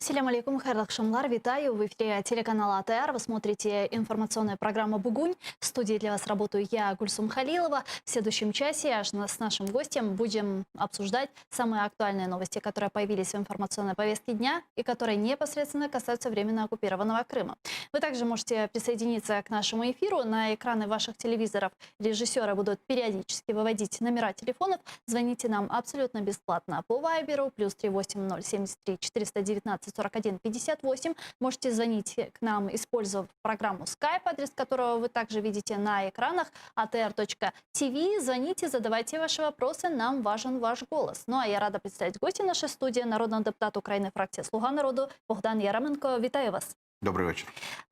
Ассаляму алейкум, хайрлах шамлар, витаю. В эфире телеканала АТР. Вы смотрите информационную программу «Бугунь». В студии для вас работаю я, Гульсум Халилова. В следующем часе с нашим гостем будем обсуждать самые актуальные новости, которые появились в информационной повестке дня и которые непосредственно касаются временно оккупированного Крыма. Вы также можете присоединиться к нашему эфиру. На экраны ваших телевизоров режиссеры будут периодически выводить номера телефонов. Звоните нам абсолютно бесплатно по Вайберу +380 73 419 41 58. Можете звонить к нам, используя программу Skype, адрес которого вы также видите на экранах atr.tv. Звоните, задавайте ваши вопросы, нам важен ваш голос. Ну а я рада представить гостя нашей студии, народного депутата Украины, фракция «Слуга народу» Богдан Яременко. Витаю вас. Добрый вечер.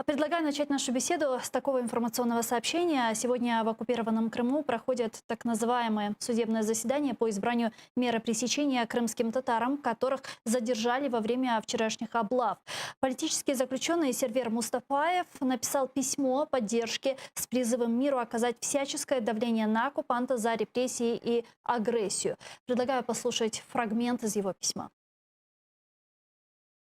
Предлагаю начать нашу беседу с такого информационного сообщения. Сегодня в оккупированном Крыму проходят так называемые судебные заседания по избранию меры пресечения крымским татарам, которых задержали во время вчерашних облав. Политический заключенный Сервер Мустафаев написал письмо поддержки с призывом миру оказать всяческое давление на оккупанта за репрессии и агрессию. Предлагаю послушать фрагмент из его письма.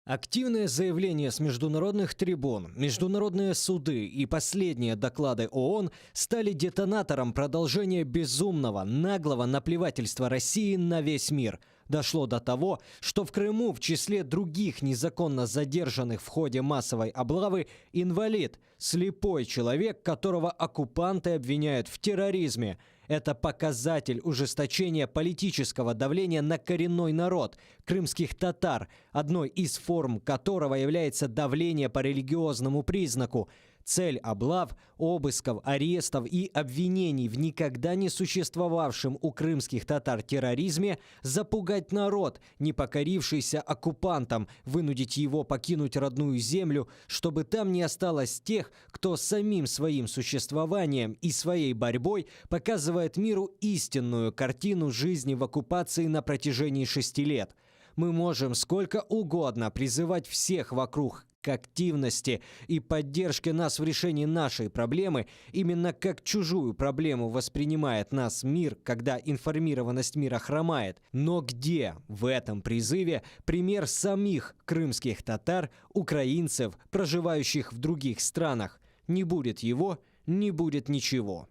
Активное заявление с международных трибун, международные суды и последние доклады ООН стали детонатором продолжения безумного, наглого наплевательства России на весь мир. Дошло до того, что в Крыму в числе других незаконно задержанных в ходе массовой облавы инвалид, слепой человек, которого оккупанты обвиняют в терроризме. Это показатель ужесточения политического давления на коренной народ, крымских татар, одной из форм которого является давление по религиозному признаку. Цель облав, обысков, арестов и обвинений в никогда не существовавшем у крымских татар терроризме – запугать народ, не покорившийся оккупантам, вынудить его покинуть родную землю, чтобы там не осталось тех, кто самим своим существованием и своей борьбой показывает миру истинную картину жизни в оккупации на протяжении 6 лет. Мы можем сколько угодно призывать всех вокруг к активности и поддержке нас в решении нашей проблемы, именно как чужую проблему воспринимает нас мир, когда информированность мира хромает. Но где в этом призыве пример самих крымских татар, украинцев, проживающих в других странах? Не будет его, не будет ничего.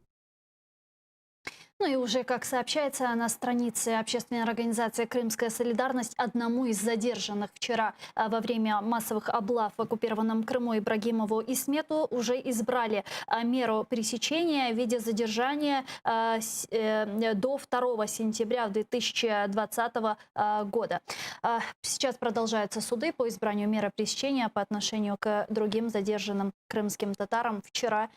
Ну и уже, как сообщается на странице общественной организации «Крымская солидарность», одному из задержанных вчера во время массовых облав в оккупированном Крыму Ибрагимову Исмету уже избрали меру пресечения в виде задержания до 2 сентября 2020 года. Сейчас продолжаются суды по избранию меры пресечения по отношению к другим задержанным крымским татарам вчера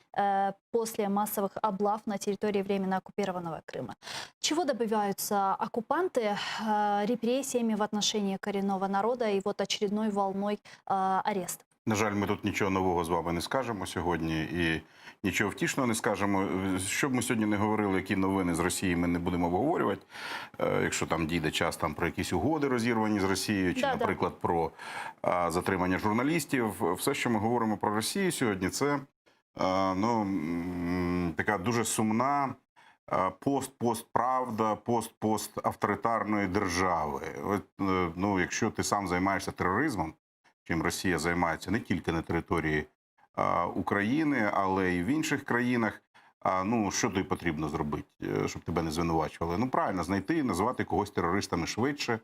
после массовых облав на территории временно оккупированного Крыма. Чего добиваются оккупанты репрессиями в отношении коренного народа і вот очередной волной арестів? На жаль, ми тут нічого нового з вами не скажемо сьогодні і нічого втішного не скажемо. Що б ми сьогодні не говорили, які новини з Росії ми не будемо обговорювати. Якщо там дійде час там про якісь угоди розірвані з Росією, чи, наприклад, про затримання журналістів. Все, що ми говоримо про Росію сьогодні, це така дуже сумна пост-пост-правда, пост-пост-авторитарної держави. Якщо ти сам займаєшся тероризмом, чим Росія займається не тільки на території України, але й в інших країнах, що тобі потрібно зробити, щоб тебе не звинувачували? Правильно, знайти, назвати когось терористами швидше,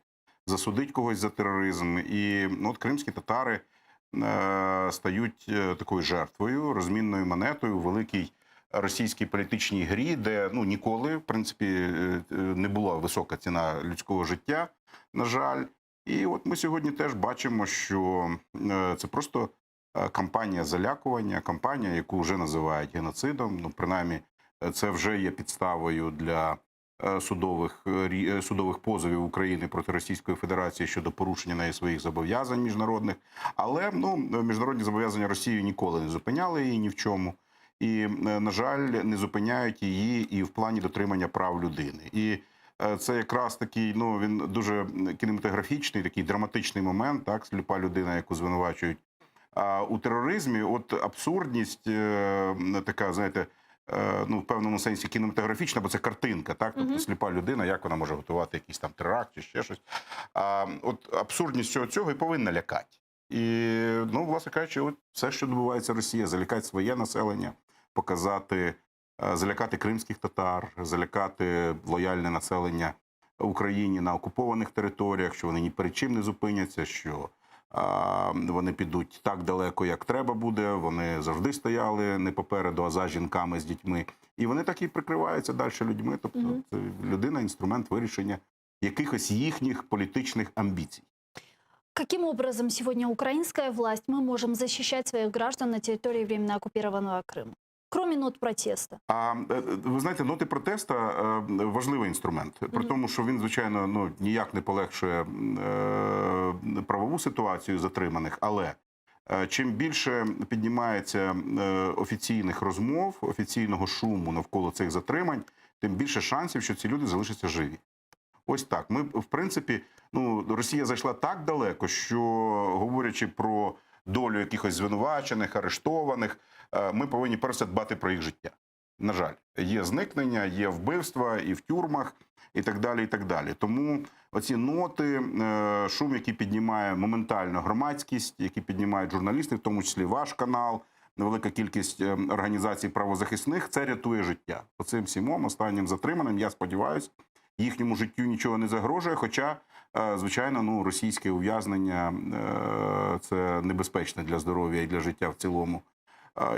засудити когось за тероризм. І от кримські татари стають такою жертвою, розмінною монетою у великій російській політичній грі, де ніколи, в принципі, не була висока ціна людського життя, на жаль. І от ми сьогодні теж бачимо, що це просто кампанія залякування, кампанія, яку вже називають геноцидом. Принаймні, це вже є підставою для судових позовів України проти Російської Федерації щодо порушення неї своїх зобов'язань міжнародних. Але міжнародні зобов'язання Росії ніколи не зупиняли її ні в чому. І, на жаль, не зупиняють її і в плані дотримання прав людини. І це якраз такий, він дуже кінематографічний, такий драматичний момент, так, сліпа людина, яку звинувачують у тероризмі. От абсурдність така, знаєте, в певному сенсі кінематографічна, бо це картинка, так, тобто сліпа людина, як вона може готувати якийсь там теракт чи ще щось. От абсурдність цього і повинна лякати. І, ну, власне кажучи, от все, що відбувається в Росії, залякати своє населення, показати, залякати кримських татар, залякати лояльне населення Україні на окупованих територіях, що вони ні перед чим не зупиняться, що вони підуть так далеко, як треба буде. Вони завжди стояли не попереду, а за жінками з дітьми. І вони так і прикриваються далі людьми. Тобто це людина – інструмент вирішення якихось їхніх політичних амбіцій. Каким образом сегодня украинская власть мы можем защищать своих граждан на территории временно оккупированного Крыма? Кроме нот протеста. Ви знаєте, ноти протеста важливий інструмент. При тому, що він, звичайно, ну, ніяк не полегшує правову ситуацію затриманих, але чим більше піднімається офіційних розмов, офіційного шуму навколо цих затримань, тим більше шансів, що ці люди залишаться живі. Ось так. Ми, в принципі, ну, Росія зайшла так далеко, що, говорячи про долю якихось звинувачених, арештованих, ми повинні перш все дбати про їх життя. На жаль, є зникнення, є вбивства і в тюрмах, і так далі, і так далі. Тому оці ноти, шум, який піднімає моментально громадськість, які піднімають журналісти, в тому числі ваш канал, невелика кількість організацій правозахисних, це рятує життя. Оцим всім останнім затриманим, я сподіваюся, їхньому життю нічого не загрожує, хоча, звичайно, ну, російське ув'язнення – це небезпечно для здоров'я і для життя в цілому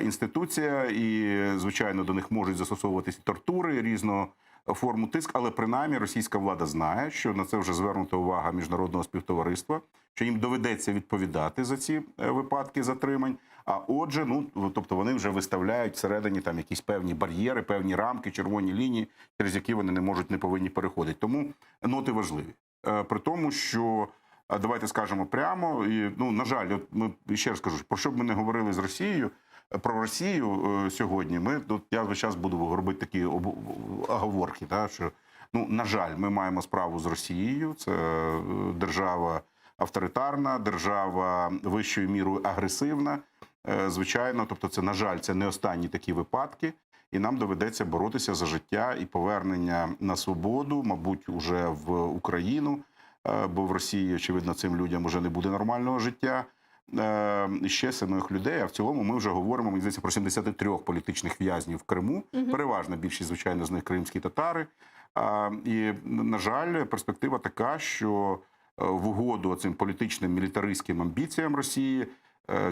інституція, і, звичайно, до них можуть застосовуватися тортури, різного форму тиск, але принаймні російська влада знає, що на це вже звернута увага міжнародного співтовариства, що їм доведеться відповідати за ці випадки затримань. А отже, ну, тобто вони вже виставляють всередині там якісь певні бар'єри, певні рамки, червоні лінії, через які вони не можуть, не повинні переходити. Тому ноти важливі. При тому, що, давайте скажемо прямо, і, ну, на жаль, от ми, ще раз кажу, про що б ми не говорили з Росією, про Росію сьогодні, я весь час буду робити такі оговорки, що, ну, на жаль, ми маємо справу з Росією, це держава авторитарна, держава вищою мірою агресивна, звичайно, тобто це, на жаль, це не останні такі випадки, і нам доведеться боротися за життя і повернення на свободу, мабуть, уже в Україну, бо в Росії, очевидно, цим людям вже не буде нормального життя. Ще самих людей, а в цілому ми вже говоримо, мені здається, про 73 політичних в'язнів в Криму. Переважна більшість, звичайно, з них кримські татари. І, на жаль, перспектива така, що в угоду цим політичним мілітаристським амбіціям Росії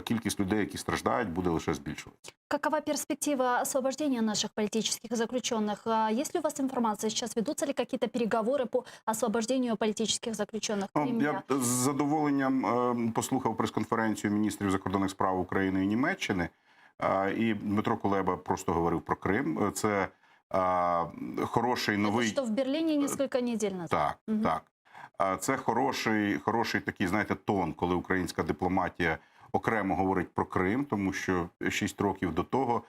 кількість людей, які страждають, буде лише збільшуватися. Какова перспектива освобождения наших политических заключенных? Есть ли у вас информация? Сейчас ведутся ли какие-то переговоры по освобождению политических заключенных? Я з задоволенням послухав прес-конференцію міністрів закордонних справ України і Німеччини, і Дмитро Кулеба просто говорив про Крим. Це хороший новий... Это что в Берлине несколько недель назад. Так, так. Це хороший такий, знаєте, тон, коли українська дипломатія окремо говорить про Крим, тому що 6 років до того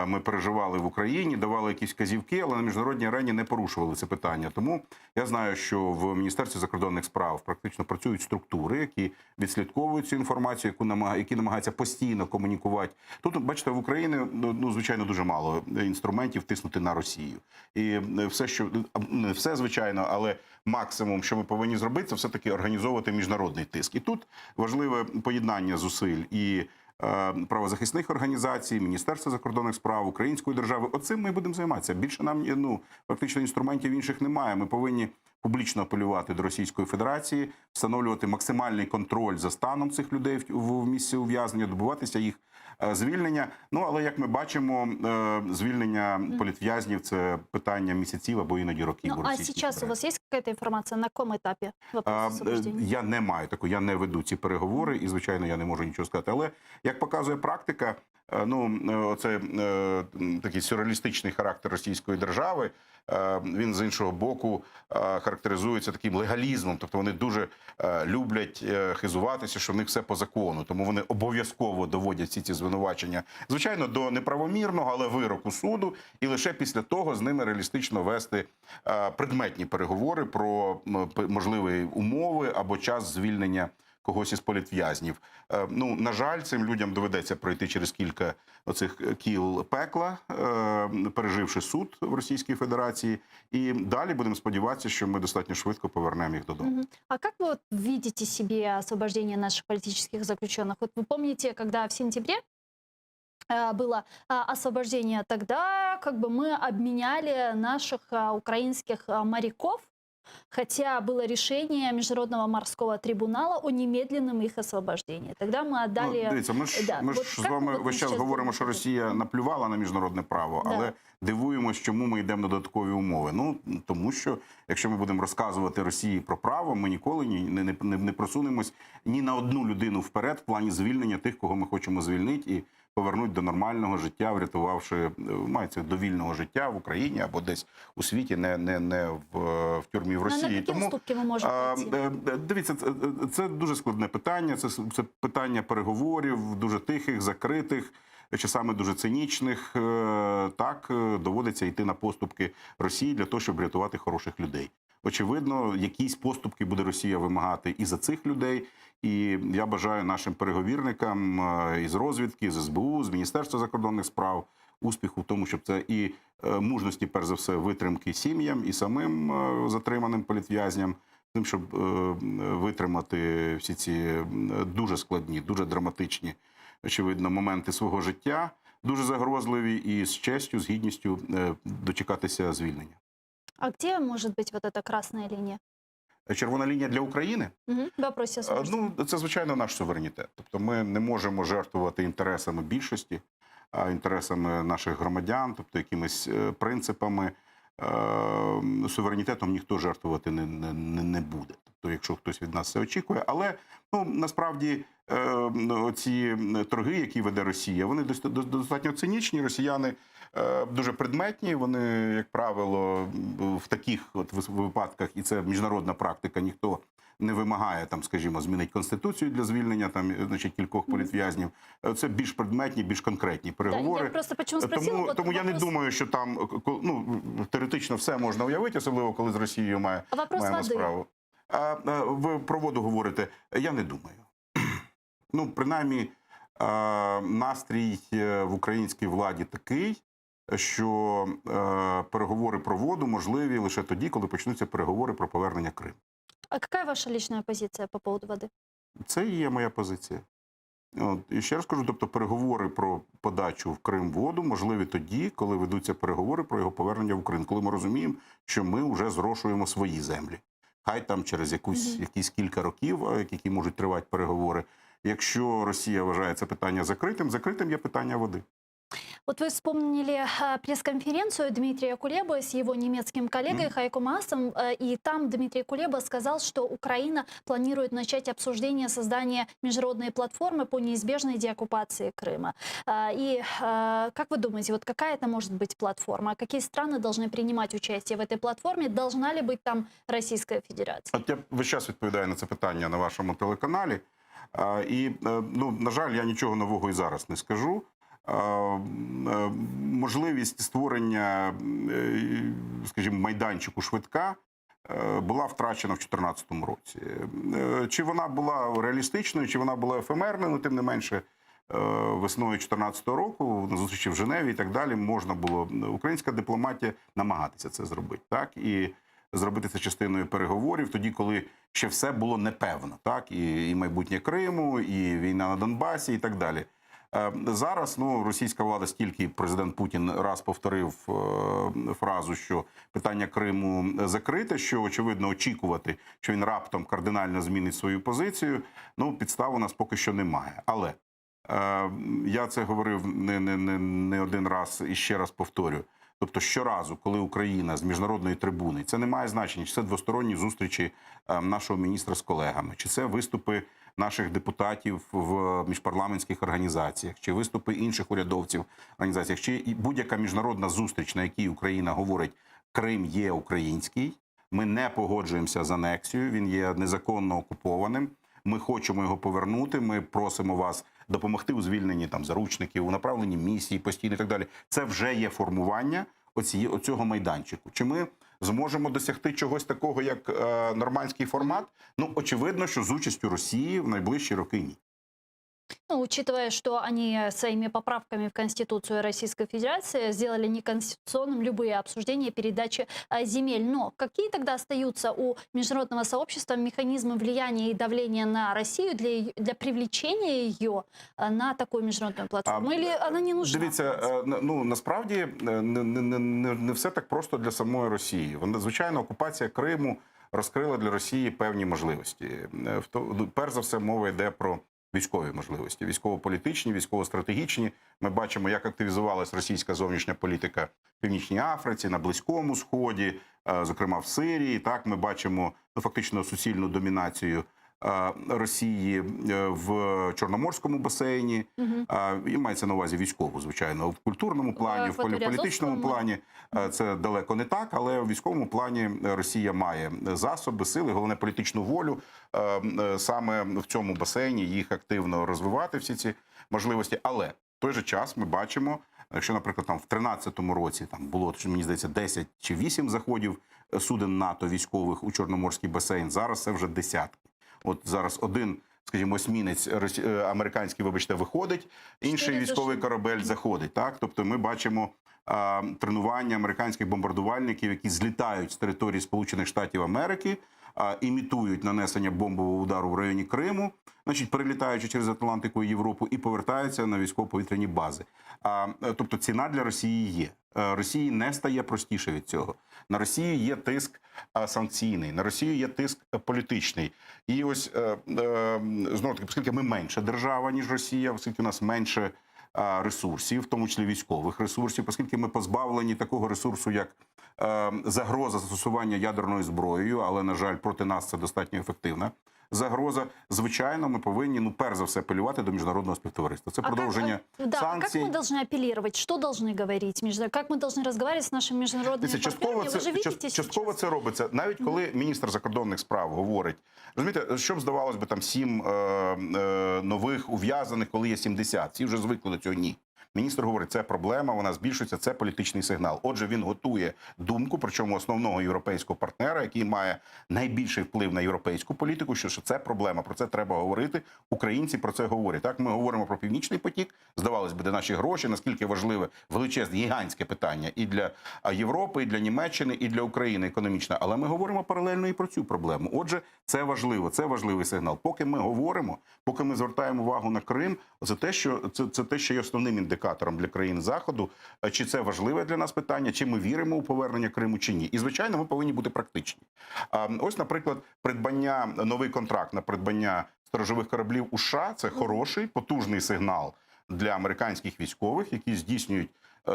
ми переживали в Україні, давали якісь вказівки, але на міжнародній арені не порушували це питання. Тому я знаю, що в Міністерстві закордонних справ практично працюють структури, які відслідковують цю інформацію, які намагаються постійно комунікувати. Тут, бачите, в Україні, ну, звичайно, дуже мало інструментів тиснути на Росію. І все, що, не все, звичайно, але максимум, що ми повинні зробити, це все-таки організовувати міжнародний тиск. І тут важливе поєднання зусиль і правозахисних організацій, Міністерства закордонних справ, Української держави. Оцим ми будемо займатися. Більше нам, ну, фактично інструментів інших немає. Ми повинні публічно апелювати до Російської Федерації, встановлювати максимальний контроль за станом цих людей в місці ув'язнення, добиватися їх звільнення. Ну, але, як ми бачимо, звільнення політв'язнів – це питання місяців або іноді років. Ну, а сейчас у вас есть какая-то информация, на каком этапе вопрос освобождения? Я не маю такої, я не веду ці переговори і, звичайно, я не можу нічого сказати. Але, як показує практика, ну, оце такий сюрреалістичний характер російської держави, він, з іншого боку, характеризується таким легалізмом. Тобто вони дуже люблять хизуватися, що в них все по закону. Тому вони обов'язково доводять всі ці звинувачення, звичайно, до неправомірного, але вироку суду. І лише після того з ними реалістично вести предметні переговори про можливі умови або час звільнення когось із політв'язнів. Ну, на жаль, цим людям доведеться пройти через кілька оцих кіл пекла, переживши суд в Російській Федерації. І далі будемо сподіватися, що ми достатньо швидко повернемо їх додому. А как вы вот видите себе освобождение наших политических заключенных? Вот вы помните, когда в сентябре было освобождение, тогда как бы мы обменяли наших украинских моряков, хотя было решение Международного морского трибунала о немедленном их освобождении. Тогда мы отдали... Ну, дивіться, ми ж вот з как вами вот весь час сейчас говоримо, що думаете? Росія наплювала на міжнародне право, Да. але дивуємось, чому ми йдемо на додаткові умови. Ну, тому що, якщо ми будемо розказувати Росії про право, ми ніколи не просунемось ні на одну людину вперед в плані звільнення тих, кого ми хочемо звільнити, і повернуть до нормального життя, врятувавши, мається до вільного життя в Україні або десь у світі, не в тюрмі в На Росії. які уступки ми можемо пойти? Дивіться, це дуже складне питання. Це питання переговорів, дуже тихих, закритих, часами дуже цинічних. Так, доводиться йти на поступки Росії для того, щоб врятувати хороших людей. Очевидно, якісь поступки буде Росія вимагати і за цих людей. І я бажаю нашим переговірникам із розвідки, з СБУ, з Міністерства закордонних справ успіху в тому, щоб це і мужності, перш за все, витримки сім'ям і самим затриманим політв'язням, тим, щоб витримати всі ці дуже складні, дуже драматичні, очевидно, моменти свого життя, дуже загрозливі, і з честю, з гідністю дочекатися звільнення. А где может быть вот эта красная линия? Червона лінія для України? В вопросе освобождения. Ну, це, звичайно, наш суверенітет. Тобто ми не можемо жертвувати інтересами більшості, інтересами наших громадян, тобто якимись принципами. Суверенітетом ніхто жертвувати не буде. Тобто, якщо хтось від нас це очікує. Але, ну, насправді, ці торги, які веде Росія, вони достатньо цинічні. Росіяни дуже предметні. Вони, як правило, в таких от випадках, і це міжнародна практика, ніхто не вимагає, там, скажімо, змінити конституцію для звільнення там, значить, кількох політв'язнів. Це більш предметні, більш конкретні переговори. Да, я просто почему спросила, Тому я не думаю, що там, ну, теоретично все можна уявити, особливо коли з Росією маємо справу. Ви про воду говорите, я не думаю. Ну, принаймні, настрій в українській владі такий, що переговори про воду можливі лише тоді, коли почнуться переговори про повернення Криму. А какая ваша личная позиция по поводу воды? Це і є моя позиція. От, і ще раз кажу, тобто переговори про подачу в Крим воду можливі тоді, коли ведуться переговори про його повернення в Україну, коли ми розуміємо, що ми вже зрошуємо свої землі. Хай там через якісь кілька років, які можуть тривати переговори. Якщо Росія вважає це питання закритим є питання води. Вот вы вспомнили пресс-конференцию Дмитрия Кулебы с его немецким коллегой Хайко Маасом, и там Дмитрий Кулеба сказал, что Украина планирует начать обсуждение создания международной платформы по неизбежной деоккупации Крыма. И как вы думаете, вот какая это может быть платформа? Какие страны должны принимать участие в этой платформе? Должна ли быть там Российская Федерация? От я весь час відповідаю на це питання на вашому телеканалі. І, ну, на жаль, я нічого нового і зараз не скажу. Можливість створення, скажімо, майданчику «Швидка» була втрачена в 2014 році. Чи вона була реалістичною, чи вона була ефемерною, ну, тим не менше, весною 2014 року, на зустрічі в Женеві і так далі, можна було, українська дипломатія, намагатися це зробити. Так? І зробити це частиною переговорів, тоді, коли ще все було непевно. Так? І майбутнє Криму, і війна на Донбасі і так далі. Зараз, ну, російська влада, стільки президент Путін раз повторив фразу, що питання Криму закрите, що, очевидно, очікувати, що він раптом кардинально змінить свою позицію, ну, підстав у нас поки що немає. Але я це говорив не один раз і ще раз повторю. Тобто щоразу, коли Україна з міжнародної трибуни, це не має значення, чи це двосторонні зустрічі нашого міністра з колегами, чи це виступи наших депутатів в міжпарламентських організаціях, чи виступи інших урядовців в організаціях, чи будь-яка міжнародна зустріч, на якій Україна говорить, Крим є український, ми не погоджуємося з анексією, він є незаконно окупованим, ми хочемо його повернути, ми просимо вас допомогти у звільненні там заручників, у направленні місії постійно і так далі. Це вже є формування оцього майданчику. Чи ми зможемо досягти чогось такого, як нормандський формат? Ну, очевидно, що з участю Росії в найближчі роки ні. Ну, учитывая, что они своими поправками в Конституцию Российской Федерации сделали неконституционным любые обсуждения передачи земель. Но какие тогда остаются у международного сообщества механизмы влияния и давления на Россию для привлечения ее на такую международную платформу? Или она не нужна? Дивіться, ну насправді не все так просто для самої Росії. Вона, звичайно, окупація Криму розкрила для Росії певні можливості. Перш за все, мова йде про військові можливості, військово-політичні, військово-стратегічні. Ми бачимо, як активізувалась російська зовнішня політика в Північній Африці, на Близькому Сході, зокрема в Сирії. Так, ми бачимо фактично суцільну домінацію Росії в Чорноморському басейні, і мається на увазі військову, звичайно, в культурному плані, в політичному плані це далеко не так, але в військовому плані Росія має засоби, сили, головне політичну волю саме в цьому басейні їх активно розвивати, всі ці можливості. Але в той же час ми бачимо, якщо, наприклад, там в 13-му році там було, мені здається, 10 чи 8 заходів суден НАТО військових у Чорноморський басейн, зараз це вже десятки. От зараз один, скажімо, есмінець американський, вибачте, виходить, інший військовий корабель заходить. Так? Тобто ми бачимо тренування американських бомбардувальників, які злітають з території Сполучених Штатів Америки, імітують нанесення бомбового удару в районі Криму, значить, перелітаючи через Атлантику і Європу, і повертаються на військово-повітряні бази. Тобто ціна для Росії є. Росії не стає простіше від цього. На Росію є тиск санкційний, на Росію є тиск політичний. І ось, знову таки, оскільки ми менша держава, ніж Росія, оскільки у нас менше ресурсів, в тому числі військових ресурсів, оскільки ми позбавлені такого ресурсу, як загроза застосування ядерною зброєю, але, на жаль, проти нас це достатньо ефективна загроза. Звичайно, ми повинні, перш за все, апелювати до міжнародного співтовариства. Це продовження санкцій. Как мы должны апеллировать? Что должны говорить? Как мы должны разговаривать с нашими міжнародними партнерами? Частково це робиться. Навіть коли міністр закордонних справ говорить, розумієте, що б здавалось би там 7 нових ув'язаних, коли є 70. Всі вже звикли до цього. Ні. Міністр говорить, це проблема, вона збільшується, це політичний сигнал. Отже, він готує думку, причому основного європейського партнера, який має найбільший вплив на європейську політику, що це проблема, про це треба говорити. Українці про це говорять. Так, ми говоримо про Північний потік, здавалось би, де наші гроші, наскільки важливе, величезне, гігантське питання і для Європи, і для Німеччини, і для України економічне. Але ми говоримо паралельно і про цю проблему. Отже, це важливо, це важливий сигнал. Поки ми говоримо, поки ми звертаємо увагу на Крим, це те, що є основним індикатором для країн Заходу, чи це важливе для нас питання, чи ми віримо у повернення Криму, чи ні. І, звичайно, ми повинні бути практичні. Ось, наприклад, новий контракт на придбання сторожових кораблів у США – це хороший, потужний сигнал для американських військових, які здійснюють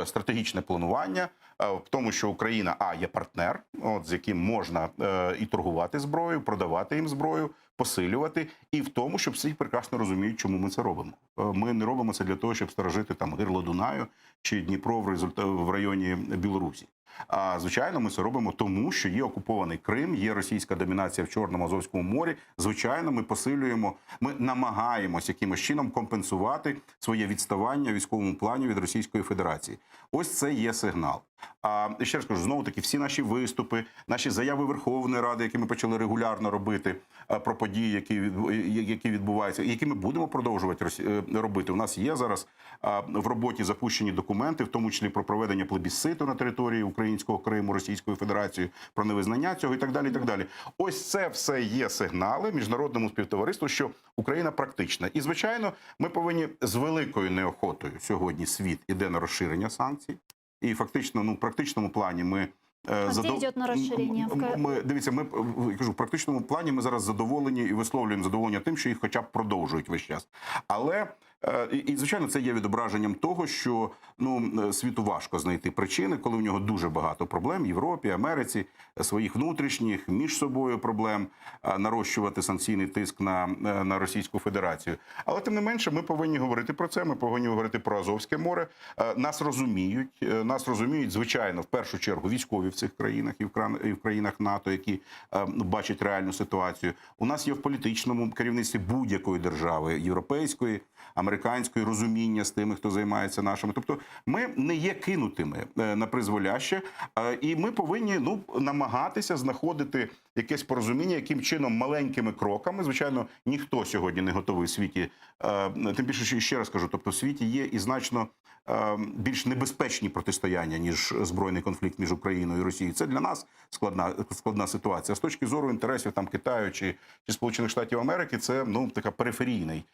стратегічне планування, в тому, що Україна, є партнер, з яким можна і торгувати зброєю, продавати їм зброю, посилювати, і в тому, щоб всі прекрасно розуміють, чому ми це робимо. Ми не робимо це для того, щоб сторожити там гирло Дунаю чи Дніпро в районі Білорусі. Звичайно, ми це робимо тому, що є окупований Крим, є російська домінація в Чорному, Азовському морі. Звичайно, ми посилюємо, ми намагаємось якимось чином компенсувати своє відставання в військовому плані від Російської Федерації. Ось це є сигнал. І ще раз кажу, знову-таки, всі наші виступи, наші заяви Верховної Ради, які ми почали регулярно робити про події, які відбуваються, і які ми будемо продовжувати робити. У нас є зараз в роботі запущені документи, в тому числі про проведення плебісциту на території українського Криму, Російською Федерацією, про невизнання цього і так далі, і так далі. Ось це все є сигнали міжнародному співтовариству, що Україна практична. І, звичайно, ми повинні з великою неохотою сьогодні світ іде на розширення санкцій. І фактично, в практичному плані ми дивіться, в практичному плані ми зараз задоволені і висловлюємо задоволення тим, що їх хоча б продовжують весь час. Але і, звичайно, це є відображенням того, що світу важко знайти причини, коли в нього дуже багато проблем в Європі, Америці, своїх внутрішніх, між собою проблем, нарощувати санкційний тиск на Російську Федерацію. Але, тим не менше, ми повинні говорити про це, ми повинні говорити про Азовське море. Нас розуміють, звичайно, в першу чергу військові в цих країнах і в країнах НАТО, які бачать реальну ситуацію. У нас є в політичному керівництві будь-якої держави, європейської, американської, американської, розуміння з тими, хто займається нашими. Тобто ми не є кинутими на призволяще, і ми повинні намагатися знаходити якесь порозуміння, яким чином маленькими кроками. Звичайно, ніхто сьогодні не готовий в світі, тим більше, що ще раз кажу, тобто в світі є і значно більш небезпечні протистояння, ніж збройний конфлікт між Україною і Росією. Це для нас складна ситуація. З точки зору інтересів там Китаю чи Сполучених Штатів Америки, це така периферійний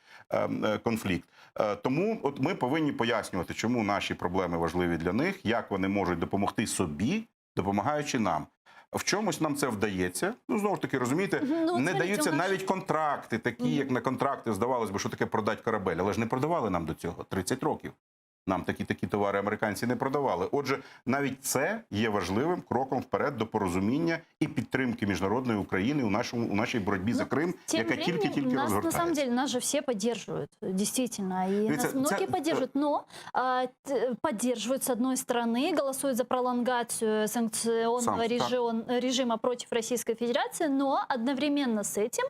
конфлікт. Тому от ми повинні пояснювати, чому наші проблеми важливі для них, як вони можуть допомогти собі, допомагаючи нам. В чомусь нам це вдається. Знову ж таки, розумієте, не даються навіть контракти, такі, як на контракти, здавалось би, що таке продати корабель. Але ж не продавали нам до цього 30 років. Нам такі товари американці не продавали. Отже, навіть це є важливим кроком вперед до порозуміння і підтримки міжнародної України у нашій боротьбі за Крим, яка тільки розгортається. На самом деле, нас же все поддерживают, действительно. И нас многие поддерживают, но поддерживают, с одной стороны, голосуют за пролонгацию санкционного режима против Российской Федерации, но одновременно с этим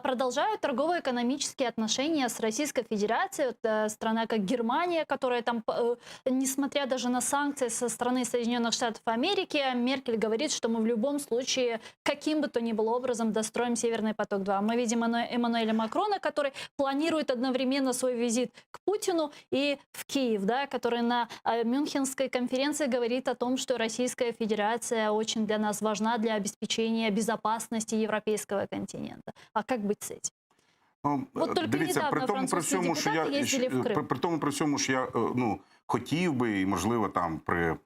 продолжают торгово-экономические отношения с Российской Федерацией. Вот, страна как Германия, которая там, несмотря даже на санкции со стороны Соединенных Штатов Америки, Меркель говорит, что мы в любом случае каким бы то ни было образом достроим Северный поток-2. Мы видим Эммануэля Макрона, который планирует одновременно свой визит к Путину и в Киев, да, который на Мюнхенской конференции говорит о том, что Российская Федерация очень для нас важна для обеспечения безопасности европейского континента. А как быть с этим? Дивіться, при тому при всьому, що я хотів би і, можливо, там при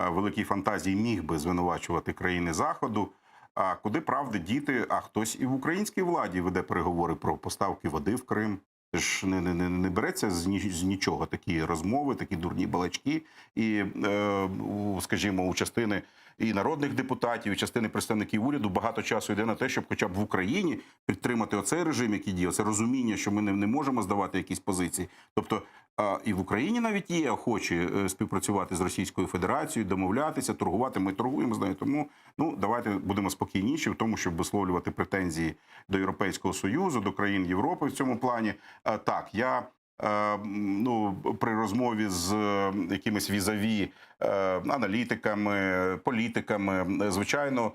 великій фантазії міг би звинувачувати країни Заходу, а куди правди діти, а хтось і в українській владі веде переговори про поставки води в Крим. Ж не береться з нічого такі розмови, такі дурні балачки, і, скажімо, у частини і народних депутатів, і частини представників уряду багато часу йде на те, щоб хоча б в Україні підтримати оцей режим, який діє, це розуміння, що ми не можемо здавати якісь позиції. Тобто і в Україні навіть є охочі співпрацювати з Російською Федерацією, домовлятися, торгувати. Ми торгуємо з нею. Тому давайте будемо спокійніші в тому, щоб висловлювати претензії до Європейського Союзу, до країн Європи в цьому плані. Так, я при розмові з якимись візаві аналітиками, політиками, звичайно,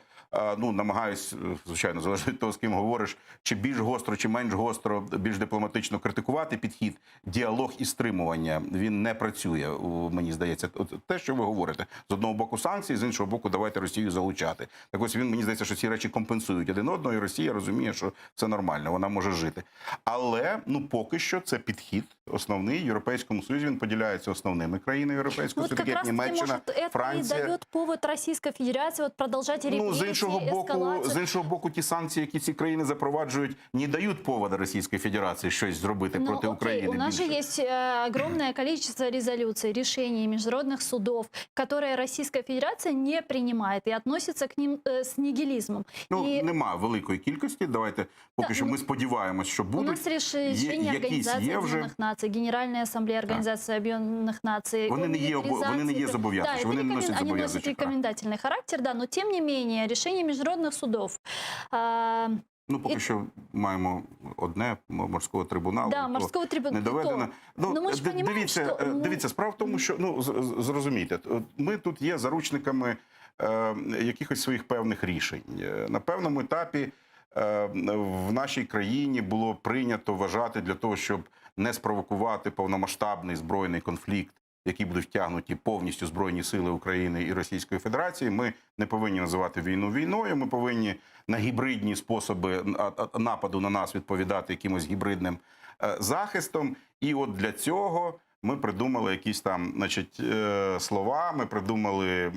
намагаюсь, звичайно, залежить від того, з ким говориш, чи більш гостро, чи менш гостро, більш дипломатично критикувати підхід. Діалог і стримування, він не працює, мені здається. Те, що ви говорите. З одного боку санкції, з іншого боку давайте Росію залучати. Так ось мені здається, що ці речі компенсують один одного, і Росія розуміє, що це нормально, вона може жити. Але, поки що це підхід основний. В Європейському Союзі він поділяється основними країнами Європейського Союзу, як Німеччина, Франція. Это и дает повод Российской Федерации продолжать репрессии, з іншого боку, ті санкції, які ці країни запроваджують, не дають повода Російській Федерації щось зробити проти України. У нас же есть огромное количество резолюций, решений международных судов, которые Российская Федерация не принимает и относится к ним с нигилизмом. Нема великої кількості. Давайте поки що ми сподіваємось, що будуть. У нас рішення Організації Об'єднаних Націй, Генеральної Асамблеї Організації Об'єднаних Націй. Вони не є зобов'язані, вони не носять зобов'язаний. Они носят рекомендательный характер, да, но тем не менее, решение международных судов. Поки що маємо одне морського трибуналу. Да, морського трибуналу. Не доведено. Дивіться, справа в тому, що, зрозумійте, ми тут є заручниками якихось своїх певних рішень. На певному етапі в нашій країні було прийнято вважати для того, щоб не спровокувати повномасштабний збройний конфлікт, в який будуть втягнуті повністю Збройні сили України і Російської Федерації. Ми не повинні називати війну війною, ми повинні на гібридні способи нападу на нас відповідати якимось гібридним захистом. І от для цього ми придумали якісь там, слова, ми придумали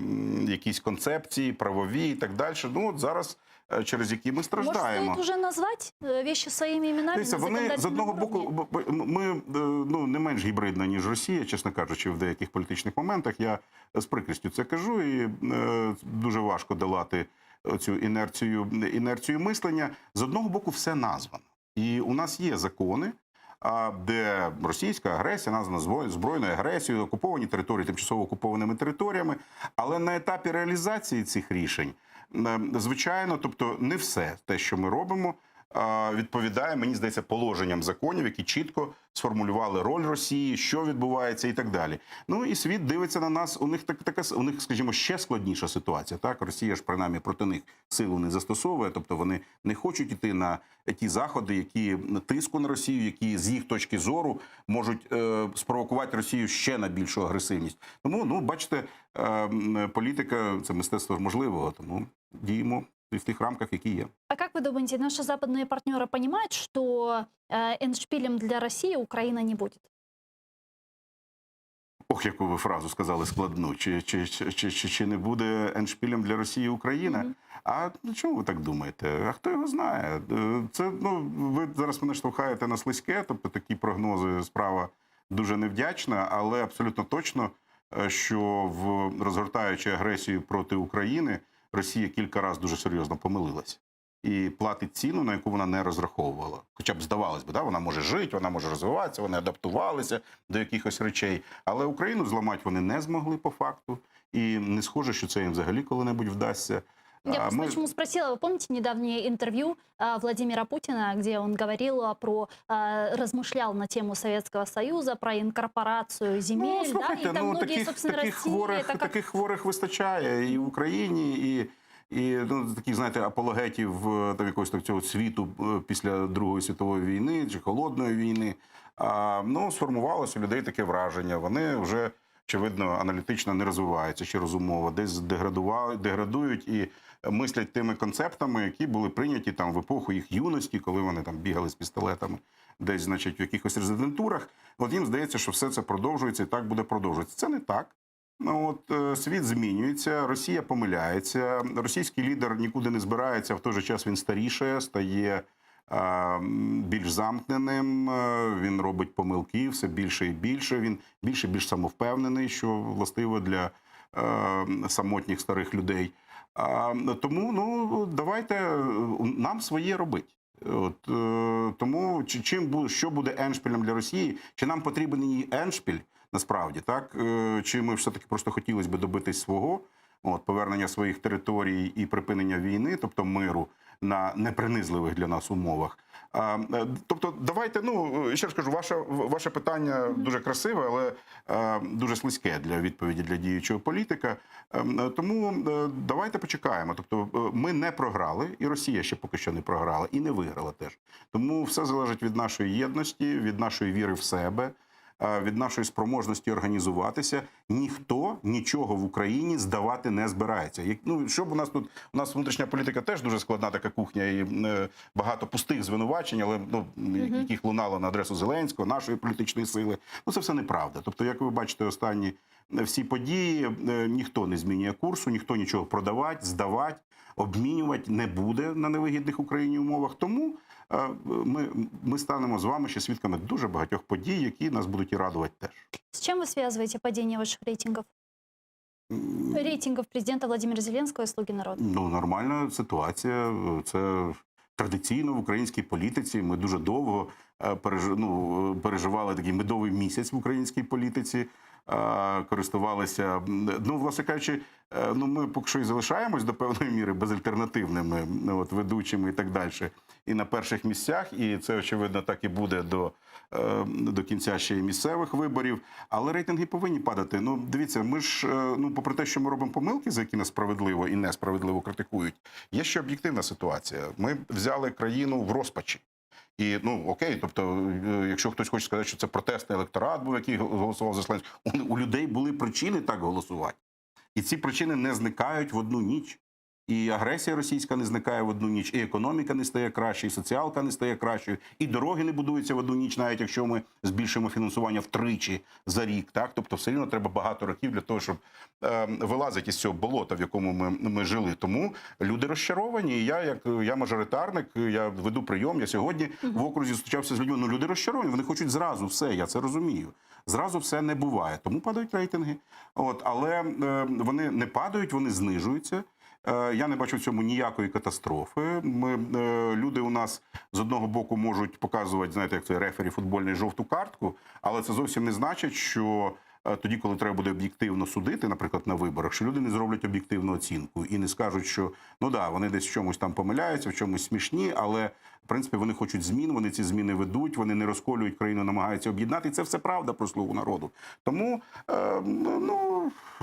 якісь концепції правові і так далі. Зараз через які ми страждаємо. Може, стоїть вже назвати речі своїми іменами? Вони, з одного боку, ми не менш гібридна, ніж Росія, чесно кажучи, в деяких політичних моментах. Я з прикрістю це кажу, і дуже важко долати цю інерцію мислення. З одного боку, все названо. І у нас є закони, де російська агресія названа збройною агресією, окуповані території тимчасово окупованими територіями, але на етапі реалізації цих рішень, звичайно, тобто не все те, що ми робимо, відповідає, мені здається, положенням законів, які чітко сформулювали роль Росії, що відбувається і так далі. Ну і світ дивиться на нас. У них, скажімо, ще складніша ситуація. Так, Росія ж принаймні проти них силу не застосовує, тобто вони не хочуть йти на ті заходи, які тиску на Росію, які з їх точки зору можуть спровокувати Росію ще на більшу агресивність. Тому, ну, бачите, політика – це мистецтво можливого, тому діємо в тих рамках, які є. А как вы думаете, наши западные партнеры понимают, что эндшпилем для России Украина не будет? Ох, яку ви фразу сказали складну. Чи не буде ендшпілем для Росії Україна? А чому ви так думаєте? А хто його знає? Це, ну, ви зараз мене штовхаєте на слизьке, тобто такі прогнози, справа дуже невдячна, але абсолютно точно, що розгортаючи агресію проти України, Росія кілька разів дуже серйозно помилилась. І платить ціну, на яку вона не розраховувала. Хоча б здавалось би, да? Вона може жити, вона може розвиватися, вони адаптувалися до якихось речей. Але Україну зламати вони не змогли по факту. І не схоже, що це їм взагалі коли-небудь вдасться. Я просто почему спросила, вы помните недавнее интервью Владимира Путина, где он говорил размышлял на тему Советского Союза, про инкорпорацию земель, ну, слухайте, да, и там многие, собственно, таких хворих вистачає і в Україні, і ну, таких, знаєте, апологетів там, якогось цього світу після Другої світової війни чи Холодної війни. Ну, сформувалося у людей таке враження. Вони вже, очевидно, аналітично не розвиваються чи розумово, десь деградують і мислять тими концептами, які були прийняті там в епоху їх юності, коли вони там бігали з пістолетами десь, значить, в якихось резидентурах. От їм здається, що все це продовжується і так буде продовжуватися. Це не так. Ну, от світ змінюється, Росія помиляється, російський лідер нікуди не збирається, в той же час він старішає, стає більш замкненим, він робить помилки все більше і більше, він більш самовпевнений, що властиво для самотніх старих людей. Тому, ну, давайте нам своє робити. От, тому що буде еншпілем для Росії? Чи нам потрібен її еншпіль, насправді, так? Чи ми все-таки просто хотілося б добитись свого, от, повернення своїх територій і припинення війни, тобто миру, на непринизливих для нас умовах. Тобто, давайте, ну, ще раз кажу, ваше питання дуже красиве, але дуже слизьке для відповіді для діючого політика. Тому давайте почекаємо. Тобто, ми не програли, і Росія ще поки що не програла, і не виграла теж. Тому все залежить від нашої єдності, від нашої віри в себе, від нашої спроможності організуватися. Ніхто нічого в Україні здавати не збирається. Ну, щоб у нас внутрішня політика теж дуже складна така кухня і багато пустих звинувачень, але ну, яких лунало на адресу Зеленського, нашої політичної сили. Ну, це все неправда. Тобто, як ви бачите, останні всі події, ніхто не змінює курсу, ніхто нічого продавати, здавати, обмінювати не буде на невигідних Україні умовах. Тому ми станемо з вами ще свідками дуже багатьох подій, які нас будуть і радувати теж. С чем вы связываете падение ваших рейтингов? Рейтингов президента Владимира Зеленского и «Слуги народа»? Ну, нормальна ситуація. Це традиційно в українській політиці. Ми дуже довго переживали такий медовий місяць в українській політиці. Користувалися, ну, власне кажучи, ну, ми поки що і залишаємось до певної міри безальтернативними от, ведучими і так далі. І на перших місцях, і це, очевидно, так і буде до кінця ще й місцевих виборів. Але рейтинги повинні падати. Ну, дивіться, ми ж, ну, попри те, що ми робимо помилки, за які нас справедливо і несправедливо критикують, є ще об'єктивна ситуація. Ми взяли країну в розпачі. І, ну, окей, тобто, якщо хтось хоче сказати, що це протестний електорат був, який голосував за Зеленського, у людей були причини так голосувати. І ці причини не зникають в одну ніч. І агресія російська не зникає в одну ніч, і економіка не стає краще, і соціалка не стає кращою, і дороги не будуються в одну ніч, навіть якщо ми збільшуємо фінансування втричі за рік. Так? Тобто все рівно треба багато років для того, щоб вилазити із цього болота, в якому ми жили. Тому люди розчаровані. І я мажоритарник, я веду прийом, я сьогодні в окрузі зустрічався з людьми. Ну, люди розчаровані, вони хочуть зразу все, я це розумію. Зразу все не буває, тому падають рейтинги. От, але вони не падають, вони знижуються. Я не бачу в цьому ніякої катастрофи. Люди у нас з одного боку можуть показувати, знаєте, як це рефері футбольний, жовту картку, але це зовсім не значить, що тоді, коли треба буде об'єктивно судити, наприклад, на виборах, що люди не зроблять об'єктивну оцінку і не скажуть, що ну да, вони десь в чомусь там помиляються, в чомусь смішні, але в принципі вони хочуть змін, вони ці зміни ведуть, вони не розколюють країну, намагаються об'єднати. І це все правда про «Слугу народу». Тому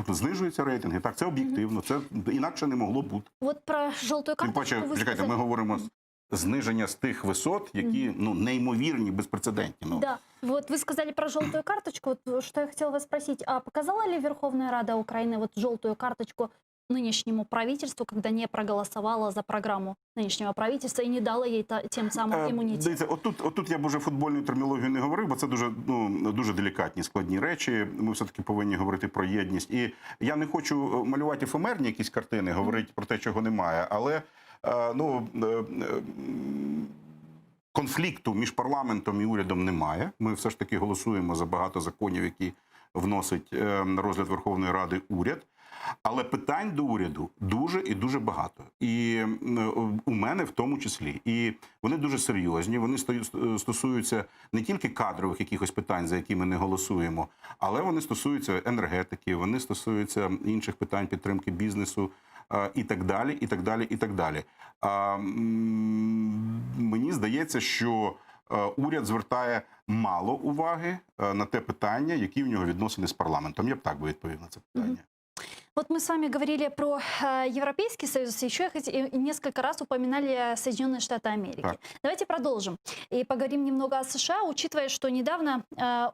знижуються рейтинги. Так, це об'єктивно, це інакше не могло бути. Вот про желтую Тим карточку паче, вы чекайте, сказали. ми говоримо зниження з тих висот, які неймовірні, безпрецедентні. Да, вот вы сказали про желтую карточку. Вот что я хотела вас спросить, а показала ли Верховная Рада Украины вот желтую карточку нынешнему правительству, когда не проголосовала за программу нынешнего правительства и не дала ей тем самым иммунитет? Дивіться, отут я б уже футбольну термінологію не говорив, бо це дуже делікатні, складні речі. Ми все-таки повинні говорити про єдність. І я не хочу малювати ефемерні якісь картини, говорити про те, чого немає, але конфлікту між парламентом і урядом немає. Ми все ж таки голосуємо за багато законів, які вносить на розгляд Верховної Ради уряд. Але питань до уряду дуже і дуже багато. І у мене в тому числі. І вони дуже серйозні, вони стосуються не тільки кадрових якихось питань, за які ми не голосуємо, але вони стосуються енергетики, вони стосуються інших питань підтримки бізнесу і так далі, і так далі, і так далі. Мені здається, що уряд звертає мало уваги на те питання, які в нього відносини з парламентом. Я б так би відповів на це питання. Вот мы с вами говорили про Европейский Союз, еще несколько раз упоминали Соединенные Штаты Америки. Так. Давайте продолжим и поговорим немного о США, учитывая, что недавно